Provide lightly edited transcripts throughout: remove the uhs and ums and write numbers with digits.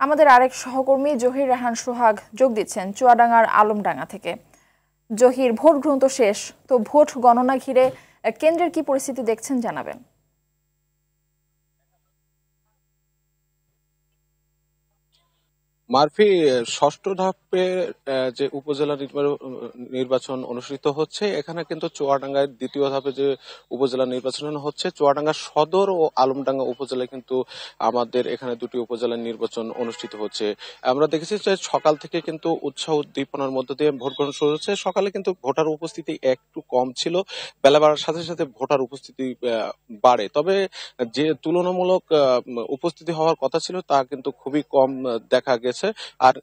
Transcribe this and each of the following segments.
আমাদের আরেক সহকর্মী জহির রাহান সোহাগ যোগ দিচ্ছেন চুয়াডাঙ্গার আলমডাঙ্গা থেকে। জহির, ভোট গ্রহণ তো শেষ, তো ভোট গণনা ঘিরে কেন্দ্রের কি পরিস্থিতি দেখছেন জানাবেন। মারফি, ষষ্ঠ ধাপে যে উপজেলা নির্বাচন অনুষ্ঠিত হচ্ছে, এখানে কিন্তু চুয়াডাঙ্গায় দ্বিতীয় ধাপে যে উপজেলা নির্বাচন হচ্ছে, চুয়াডাঙ্গা সদর ও আলমডাঙ্গা উপজেলায় কিন্তু আমাদের এখানে দুটি উপজেলার নির্বাচন অনুষ্ঠিত হচ্ছে। আমরা দেখেছি যে সকাল থেকে কিন্তু উৎসাহ উদ্দীপনার মধ্য দিয়ে ভোট গ্রহণ শুরু হচ্ছে। সকালে কিন্তু ভোটার উপস্থিতি একটু কম ছিল, বেলা বাড়ার সাথে সাথে ভোটার উপস্থিতি বাড়ে। তবে যে তুলনামূলক উপস্থিতি হওয়ার কথা ছিল তা কিন্তু খুবই কম দেখা গেছে। আর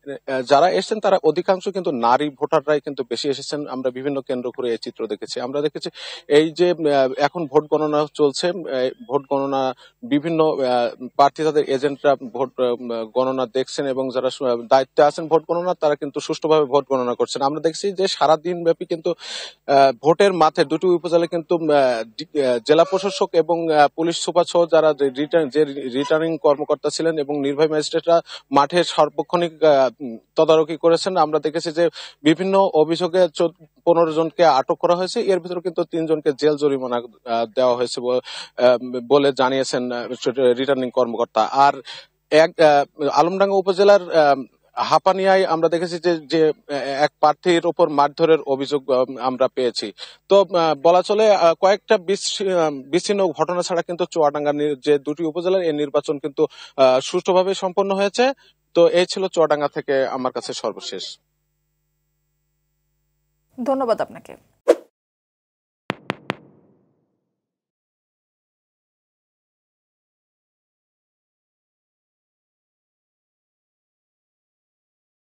যারা এসেছেন তারা অধিকাংশ কিন্তু নারী ভোটাররাই কিন্তু বেশি এসেছেন। আমরা বিভিন্ন কেন্দ্র করে এই চিত্র দেখেছি। আমরা দেখেছি এই যে এখন ভোট গণনা চলছে, ভোট গণনা বিভিন্ন প্রার্থী তাদের এজেন্টরা ভোট গণনা দেখছেন এবং যারা দায়িত্বে আছেন ভোট গণনা তারা কিন্তু সুষ্ঠুভাবে ভোট গণনা করছেন। আমরা দেখছি যে সারাদিন ব্যাপী কিন্তু ভোটের মাঠে দুটি উপজেলায় কিন্তু জেলা প্রশাসক এবং পুলিশ সুপার সহ যারা রিটার্নিং কর্মকর্তা ছিলেন এবং নির্বাহী ম্যাজিস্ট্রেটরা মাঠে সার্বক্ষণিক তদারকি করেছেন। আমরা দেখেছি যে বিভিন্ন অভিযোগে 15 জনকে আটক করা হয়েছে, এর ভিতরে কিন্তু 3 জনকে জেল জরিমানা দেওয়া হয়েছে বলে জানিয়েছেন রিটার্নিং কর্মকর্তা। আর আলমডাঙ্গা উপজেলার হাপানিয়ায় আমরা দেখেছি যে এক প্রার্থীর উপর মারধরের অভিযোগ আমরা পেয়েছি। তো বলা চলে কয়েকটা বিচ্ছিন্ন ঘটনা ছাড়া কিন্তু চুয়াডাঙ্গার যে দুটি উপজেলার এই নির্বাচন কিন্তু সুষ্ঠুভাবে সম্পন্ন হয়েছে। তো এই ছিল চুয়াডাঙ্গা থেকে আমার কাছে সর্বশেষ। ধন্যবাদ আপনাকে।